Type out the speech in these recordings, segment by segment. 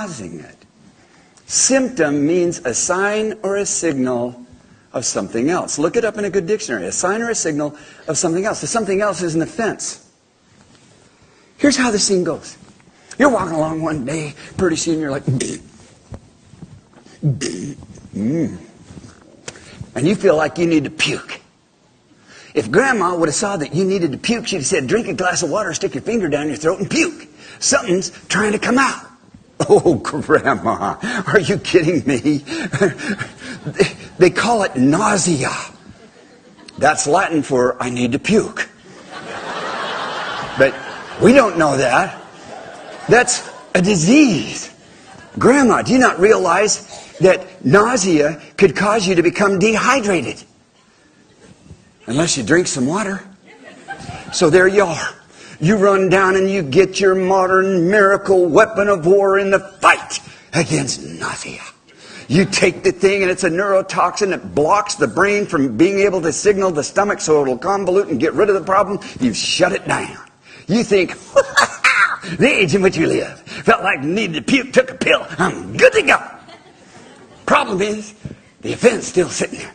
causing it. Symptom means a sign or a signal of something else. Look it up in a good dictionary. A sign or a signal of something else. The something else is an offense. Here's how the scene goes. You're walking along one day, pretty soon you're like, and you feel like you need to puke. If Grandma would have saw that you needed to puke, she'd have said, drink a glass of water, stick your finger down your throat and puke. Something's trying to come out. Oh, Grandma, are you kidding me? They call it nausea. That's Latin for I need to puke. But we don't know that. That's a disease. Grandma, do you not realize that nausea could cause you to become dehydrated? Unless you drink some water. So there you are. You run down and you get your modern miracle weapon of war in the fight against nausea. You take the thing and it's a neurotoxin that blocks the brain from being able to signal the stomach so it'll convolute and get rid of the problem. You've shut it down. You think, the age in which we live. Felt like needed to puke, took a pill, I'm good to go. Problem is, the offense still sitting there.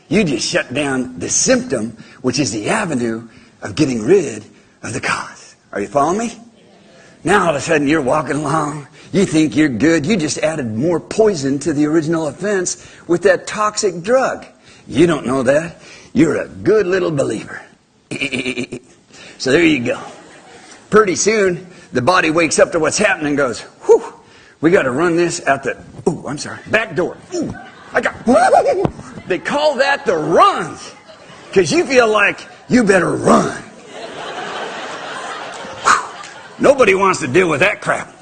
You just shut down the symptom, which is the avenue of getting rid of the cause. Are you following me? Now all of a sudden you're walking along, you think you're good, you just added more poison to the original offense with that toxic drug. You don't know that. You're a good little believer. So there you go. Pretty soon the body wakes up to what's happening and goes, whew, we got to run this out the, back door. Ooh, they call that the runs. Because you feel like you better run. Nobody wants to deal with that crap.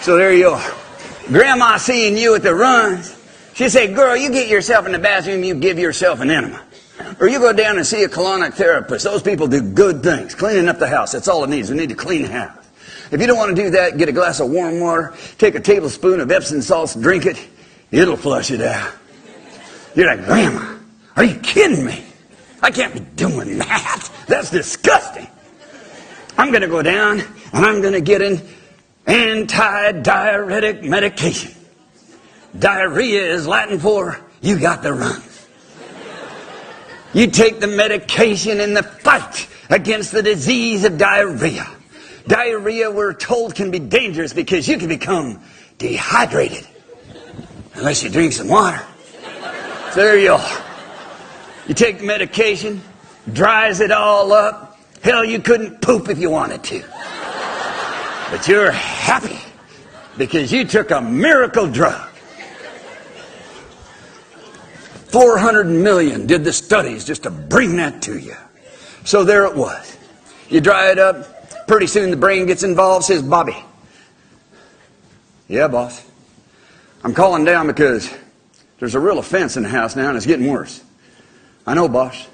So there you are. Grandma seeing you at the runs. She say, girl, you get yourself in the bathroom, you give yourself an enema. Or you go down and see a colonic therapist. Those people do good things. Cleaning up the house. That's all it needs. We need to clean the house. If you don't want to do that, get a glass of warm water, take a tablespoon of Epsom salts, drink it. It'll flush it out. You're like, Grandma, are you kidding me? I can't be doing that. That's disgusting. I'm going to go down and I'm going to get an anti-diuretic medication. Diarrhea is Latin for you got the runs. You take the medication in the fight against the disease of diarrhea. Diarrhea, we're told, can be dangerous because you can become dehydrated unless you drink some water. So there you are. You take the medication, dries it all up. Hell, you couldn't poop if you wanted to. But you're happy because you took a miracle drug. 400 million did the studies just to bring that to you. So there it was. You dry it up. Pretty soon the brain gets involved, says, Bobby. Yeah, boss. I'm calling down because there's a real offense in the house now and it's getting worse. I know, boss.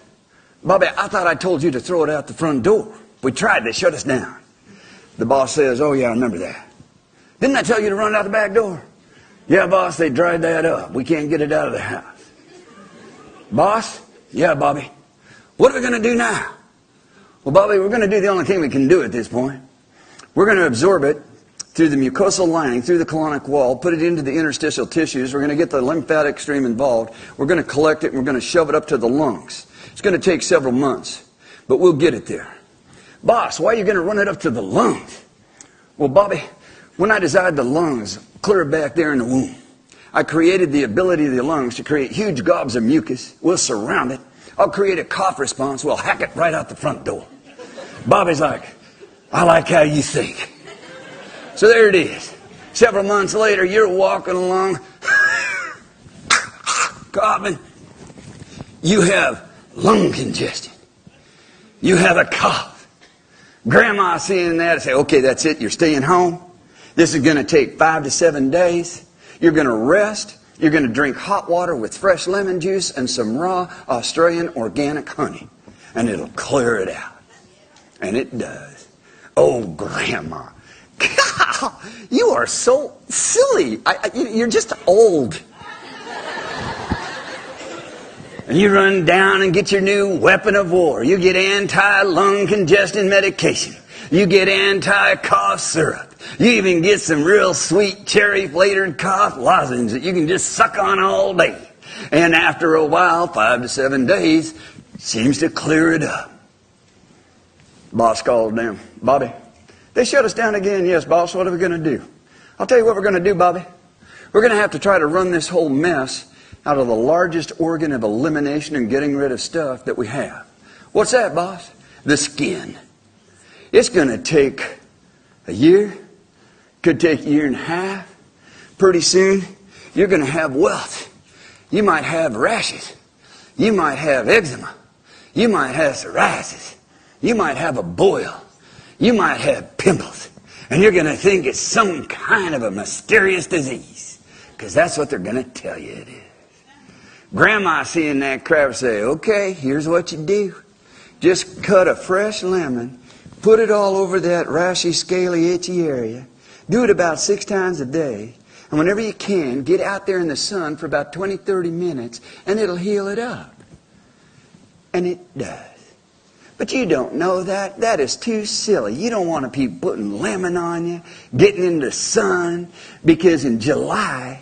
Bobby, I thought I told you to throw it out the front door. We tried. They shut us down. The boss says, oh, yeah, I remember that. Didn't I tell you to run out the back door? Yeah, boss, they dried that up. We can't get it out of the house. Boss? Yeah, Bobby. What are we going to do now? Well, Bobby, we're going to do the only thing we can do at this point. We're going to absorb it through the mucosal lining, through the colonic wall, put it into the interstitial tissues. We're going to get the lymphatic stream involved. We're going to collect it and we're going to shove it up to the lungs. It's going to take several months, but we'll get it there. Boss, why are you going to run it up to the lungs? Well, Bobby, when I designed the lungs clear back there in the womb, I created the ability of the lungs to create huge gobs of mucus. We'll surround it. I'll create a cough response. We'll hack it right out the front door. Bobby's like, I like how you think. So there it is. Several months later, you're walking along, coughing. You have lung congestion. You have a cough. Grandma seeing that and say, okay, that's it. You're staying home. This is going to take 5 to 7 days. You're going to rest. You're going to drink hot water with fresh lemon juice and some raw Australian organic honey. And it'll clear it out. And it does. Oh, Grandma. God, you are so silly. You're just old. And you run down and get your new weapon of war. You get anti-lung congestion medication. You get anti-cough syrup. You even get some real sweet cherry-flavored cough lozenges that you can just suck on all day. And after a while, 5 to 7 days, seems to clear it up. Boss called them. Bobby, they shut us down again. Yes, boss, what are we going to do? I'll tell you what we're going to do, Bobby. We're going to have to try to run this whole mess out of the largest organ of elimination and getting rid of stuff that we have. What's that, boss? The skin. It's going to take a year. Could take a year and a half. Pretty soon, you're going to have welts. You might have rashes. You might have eczema. You might have psoriasis. You might have a boil. You might have pimples. And you're going to think it's some kind of a mysterious disease. Because that's what they're going to tell you it is. Grandma seeing that crap say, okay, here's what you do. Just cut a fresh lemon, put it all over that rashy, scaly, itchy area. Do it about 6 times a day. And whenever you can, get out there in the sun for about 20, 30 minutes, and it'll heal it up. And it does. But you don't know that. That is too silly. You don't want to be putting lemon on you, getting in the sun, because in July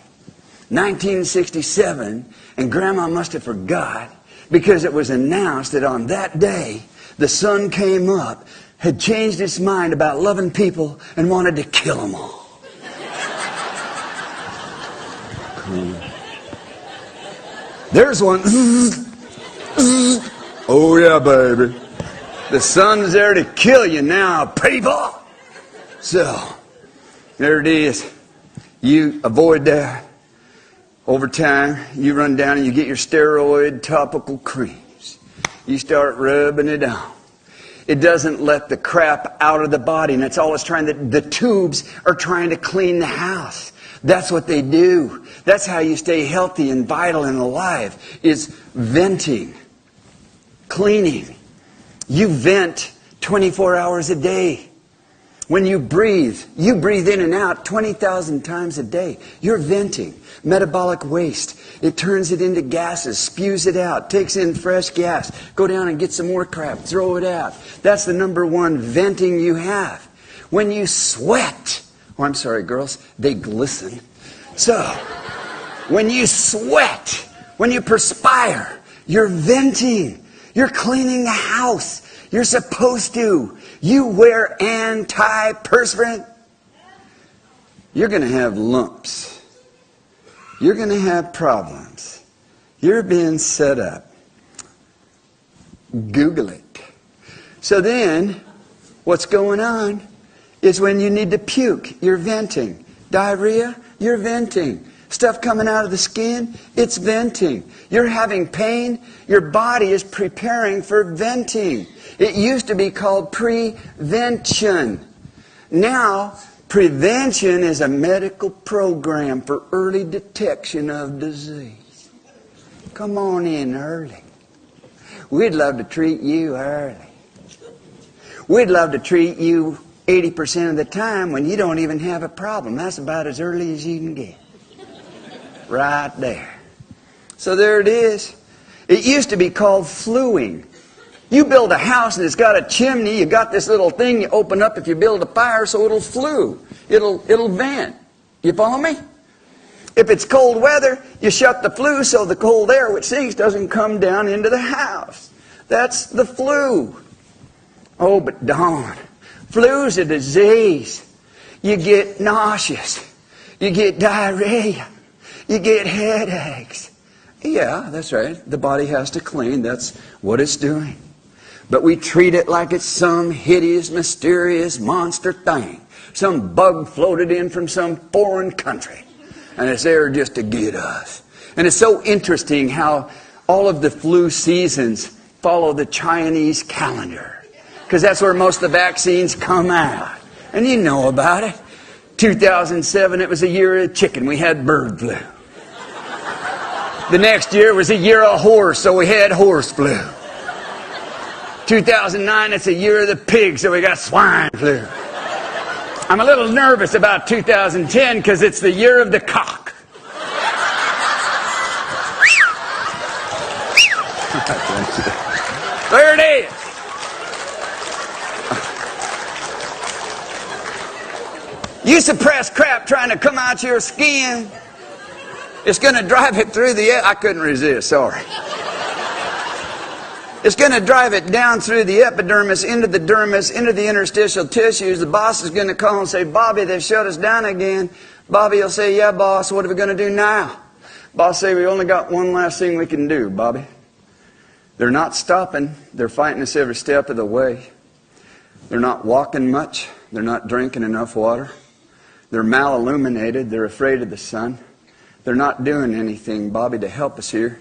1967, and Grandma must have forgot, because it was announced that on that day, the sun came up, had changed its mind about loving people, and wanted to kill them all. There's one. Oh yeah, baby. The sun's there to kill you now, people. So, there it is. You avoid that. Over time, you run down and you get your steroid topical creams. You start rubbing it on. It doesn't let the crap out of the body, and that's all it's trying to. The tubes are trying to clean the house. That's what they do. That's how you stay healthy and vital and alive, is venting, cleaning. You vent 24 hours a day. When you breathe in and out 20,000 times a day. You're venting metabolic waste. It turns it into gases, spews it out, takes in fresh gas. Go down and get some more crap, throw it out. That's the number one venting you have. When you sweat, oh, I'm sorry, girls, they glisten. So, when you sweat, when you perspire, you're venting. You're cleaning the house. You're supposed to. You wear antiperspirant. You're going to have lumps. You're going to have problems. You're being set up. Google it. So then, what's going on is when you need to puke, you're venting. Diarrhea, you're venting. Stuff coming out of the skin, it's venting. You're having pain, your body is preparing for venting. It used to be called prevention. Now, prevention is a medical program for early detection of disease. Come on in early. We'd love to treat you early. We'd love to treat you 80% of the time when you don't even have a problem. That's about as early as you can get. Right there. So there it is. It used to be called fluing. You build a house and it's got a chimney, you got this little thing you open up if you build a fire, so it'll flue. It'll vent. You follow me? If it's cold weather, you shut the flue so the cold air which sinks doesn't come down into the house. That's the flue. Oh, but darn. Flu's a disease. You get nauseous. You get diarrhea. You get headaches. Yeah, that's right. The body has to clean. That's what it's doing. But we treat it like it's some hideous, mysterious monster thing. Some bug floated in from some foreign country. And it's there just to get us. And it's so interesting how all of the flu seasons follow the Chinese calendar. Because that's where most of the vaccines come out. And you know about it. 2007, it was a year of chicken. We had bird flu. The next year was a year of horse, so we had horse flu. 2009, it's a year of the pig, so we got swine flu. I'm a little nervous about 2010 because it's the year of the cock. There it is. You suppress crap trying to come out your skin. It's going to drive it through the... I couldn't resist, sorry. It's going to drive it down through the epidermis, into the dermis, into the interstitial tissues. The boss is going to call and say, Bobby, they've shut us down again. Bobby will say, yeah, boss, what are we going to do now? Boss say, we only got one last thing we can do, Bobby. They're not stopping. They're fighting us every step of the way. They're not walking much. They're not drinking enough water. They're malilluminated. They're afraid of the sun. They're not doing anything, Bobby, to help us here.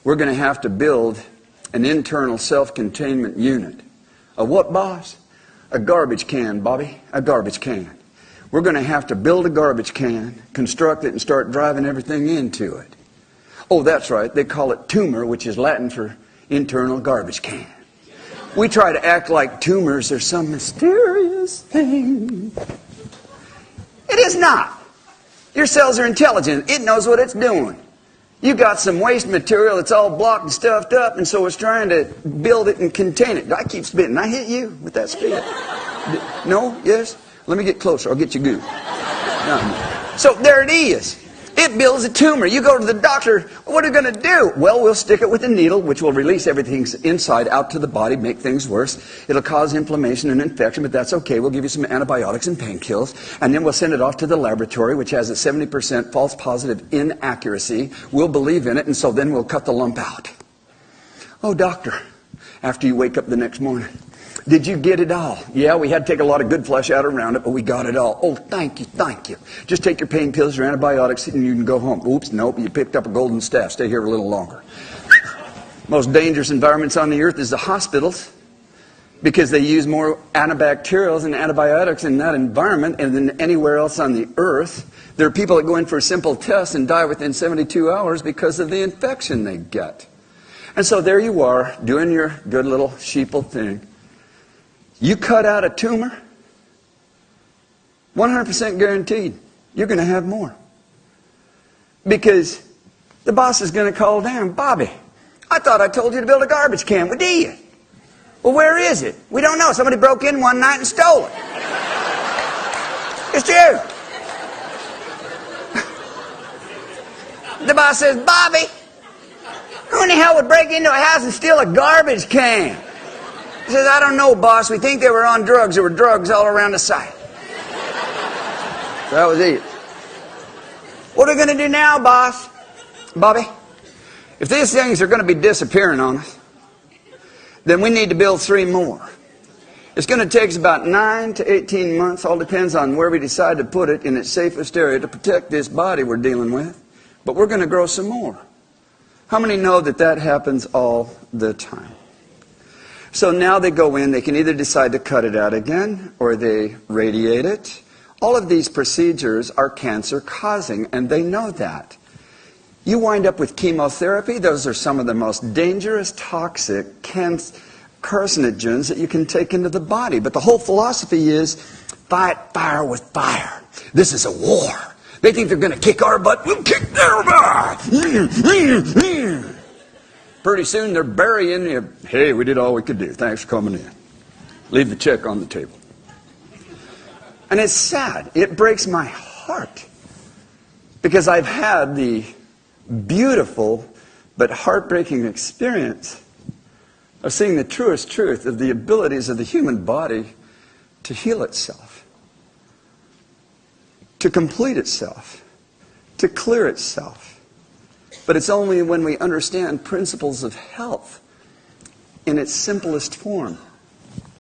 We're going to have to build an internal self-containment unit. A what, boss? A garbage can, Bobby. A garbage can. We're going to have to build a garbage can, construct it, and start driving everything into it. Oh, that's right. They call it tumor, which is Latin for internal garbage can. We try to act like tumors are some mysterious thing. It is not. Your cells are intelligent. It knows what it's doing. You got some waste material that's all blocked and stuffed up, and so it's trying to build it and contain it. I keep spitting. I hit you with that spit. No? Yes? Let me get closer. I'll get you good. No. So there it is. It builds a tumor. You go to the doctor. What are you going to do? Well, we'll stick it with a needle, which will release everything inside out to the body, make things worse. It'll cause inflammation and infection, but that's okay. We'll give you some antibiotics and painkillers, and then we'll send it off to the laboratory, which has a 70% false positive inaccuracy. We'll believe in it, and so then we'll cut the lump out. Oh, doctor, after you wake up the next morning, did you get it all? Yeah, we had to take a lot of good flesh out around it, but we got it all. Oh, thank you, thank you. Just take your pain pills, your antibiotics, and you can go home. Oops, nope, you picked up a golden staff. Stay here a little longer. Most dangerous environments on the earth is the hospitals, because they use more antibacterials and antibiotics in that environment than anywhere else on the earth. There are people that go in for a simple test and die within 72 hours because of the infection they get. And so there you are, doing your good little sheeple thing. You cut out a tumor, 100% guaranteed, you're going to have more. Because the boss is going to call down, Bobby, I thought I told you to build a garbage can. Well, did you? Well, where is it? We don't know. Somebody broke in one night and stole it. It's you. The boss says, Bobby, who in the hell would break into a house and steal a garbage can? He says, I don't know, boss. We think they were on drugs. There were drugs all around the site. So that was it. What are we going to do now, boss? Bobby, if these things are going to be disappearing on us, then we need to build 3 more. It's going to take us about 9 to 18 months. All depends on where we decide to put it in its safest area to protect this body we're dealing with. But we're going to grow some more. How many know that that happens all the time? So now they go in, they can either decide to cut it out again, or they radiate it. All of these procedures are cancer causing, and they know that. You wind up with chemotherapy. Those are some of the most dangerous, toxic carcinogens that you can take into the body. But the whole philosophy is, fight fire with fire. This is a war. They think they're going to kick our butt. We'll kick their butt. Pretty soon they're burying you. Hey, we did all we could do. Thanks for coming in. Leave the check on the table. And it's sad. It breaks my heart. Because I've had the beautiful but heartbreaking experience of seeing the truest truth of the abilities of the human body to heal itself, to complete itself, to clear itself. But it's only when we understand principles of health in its simplest form